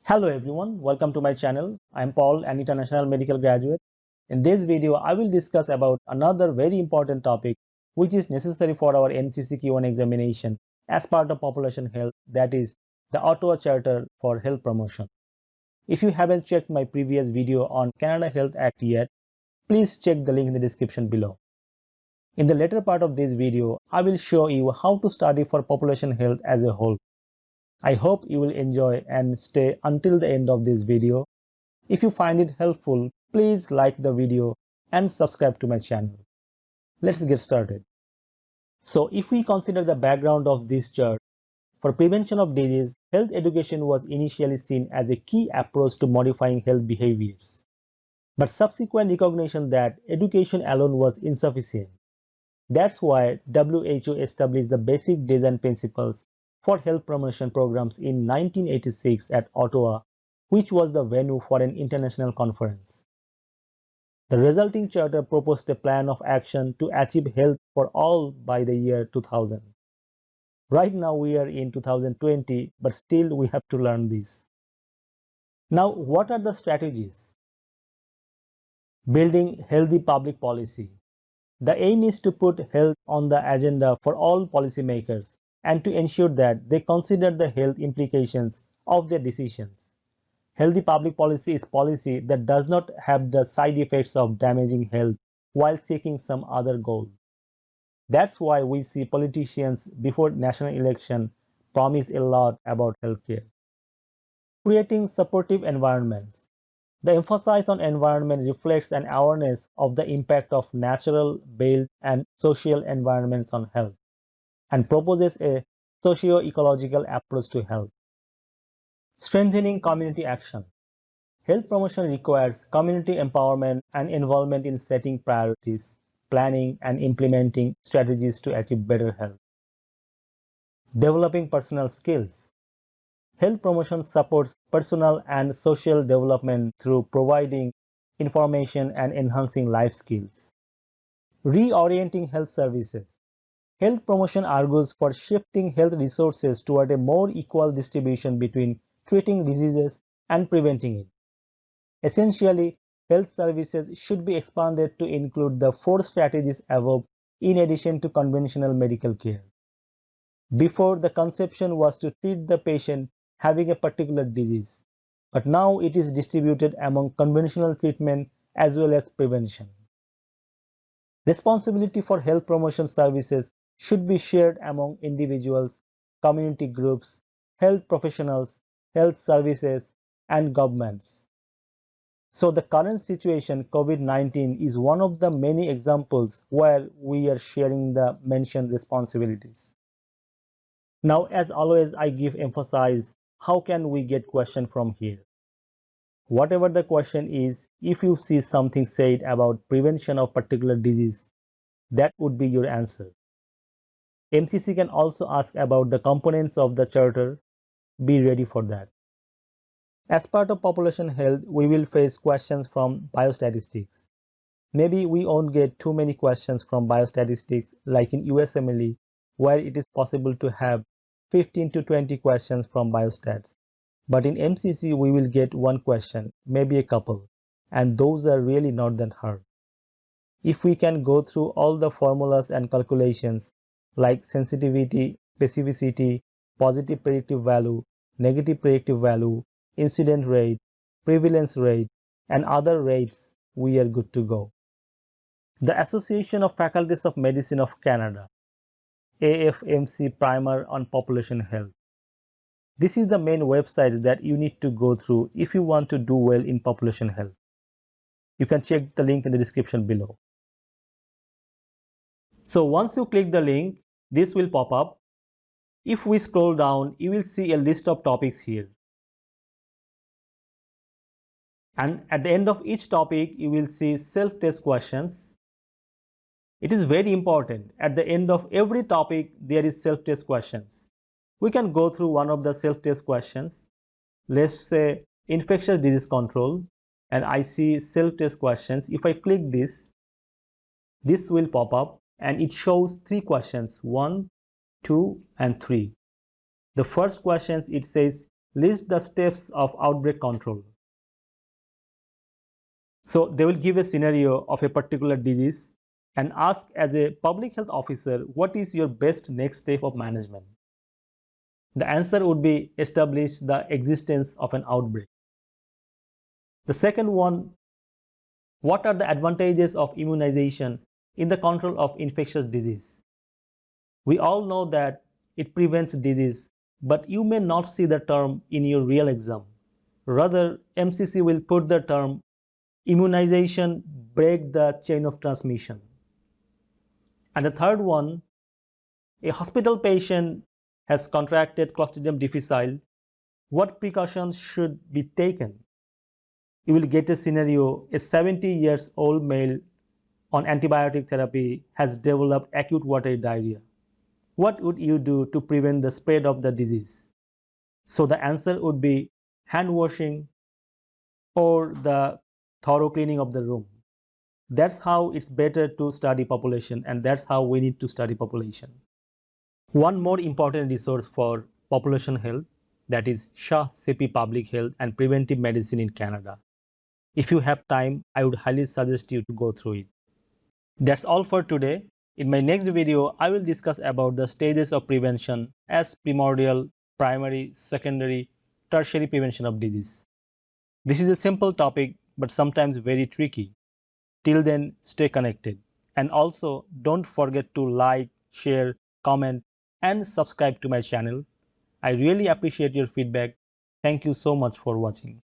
Hello everyone, welcome to my channel. I am Paul, an international medical graduate. In this video, I will discuss about another very important topic which is necessary for our MCCQ1 examination as part of population health, that is the Ottawa Charter for Health Promotion. If you haven't checked my previous video on Canada Health Act yet, please check the link in the description below. In the later part of this video, I will show you how to study for population health as a whole. I hope you will enjoy and stay until the end of this video. If you find it helpful, please like the video and subscribe to my channel. Let's get started. So if we consider the background of this chart, for prevention of disease, health education was initially seen as a key approach to modifying health behaviors. But subsequent recognition that education alone was insufficient. That's why WHO established the basic design principles for health promotion programs in 1986 at Ottawa, which was the venue for an international conference. The resulting charter proposed a plan of action to achieve health for all by the year 2000. Right now we are in 2020, but still we have to learn this. Now, what are the strategies? Building healthy public policy. The aim is to put health on the agenda for all policymakers and to ensure that they consider the health implications of their decisions. Healthy public policy is policy that does not have the side effects of damaging health while seeking some other goal. That's why we see politicians before national election promise a lot about healthcare. Creating supportive environments. The emphasis on environment reflects an awareness of the impact of natural, built, and social environments on health, and proposes a socio-ecological approach to health. Strengthening community action. Health promotion requires community empowerment and involvement in setting priorities, planning, and implementing strategies to achieve better health. Developing personal skills. Health promotion supports personal and social development through providing information and enhancing life skills. Reorienting health services. Health promotion argues for shifting health resources toward a more equal distribution between treating diseases and preventing it. Essentially, health services should be expanded to include the 4 strategies above in addition to conventional medical care. Before, the conception was to treat the patient having a particular disease, but now it is distributed among conventional treatment as well as prevention. Responsibility for health promotion services should be shared among individuals, community groups, health professionals, health services, and governments. So the current situation, COVID-19, is one of the many examples where we are sharing the mentioned responsibilities. Now, as always, I give emphasis, how can we get question from here? Whatever the question is, if you see something said about prevention of particular disease, that would be your answer. MCC can also ask about the components of the charter. Be ready for that. As part of population health, we will face questions from biostatistics. Maybe we won't get too many questions from biostatistics like in USMLE, where it is possible to have 15 to 20 questions from biostats. But in MCC, we will get one question, maybe a couple, and those are really not that hard. If we can go through all the formulas and calculations like sensitivity, specificity, positive predictive value, negative predictive value, incident rate, prevalence rate, and other rates, we are good to go. The Association of Faculties of Medicine of Canada, AFMC Primer on Population Health. This is the main website that you need to go through if you want to do well in population health. You can check the link in the description below. So once you click the link, this will pop up. If we scroll down, you will see a list of topics here. And at the end of each topic, you will see self-test questions. It is very important. At the end of every topic, there is self-test questions. We can go through one of the self-test questions. Let's say infectious disease control, and I see self-test questions. If I click this will pop up and it shows 3 questions, 1, 2, and 3. The first question, it says list the steps of outbreak control. So they will give a scenario of a particular disease and ask, as a public health officer, what is your best next step of management? The answer would be establish the existence of an outbreak. The second one, what are the advantages of immunization in the control of infectious disease? We all know that it prevents disease, but you may not see the term in your real exam. Rather, MCC will put the term immunization break the chain of transmission. And the third one, a hospital patient has contracted Clostridium difficile. What precautions should be taken? You will get a scenario, a 70 years old male on antibiotic therapy has developed acute watery diarrhea. What would you do to prevent the spread of the disease? So the answer would be hand washing or the thorough cleaning of the room. That's how it's better to study population, and that's how we need to study population. One more important resource for population health, that is SHA CP Public Health and Preventive Medicine in Canada. If you have time, I would highly suggest you to go through it. That's all for today. In my next video, I will discuss about the stages of prevention as primordial, primary, secondary, tertiary prevention of disease. This is a simple topic, but sometimes very tricky. Till then, stay connected. And also, don't forget to like, share, comment, and subscribe to my channel. I really appreciate your feedback. Thank you so much for watching.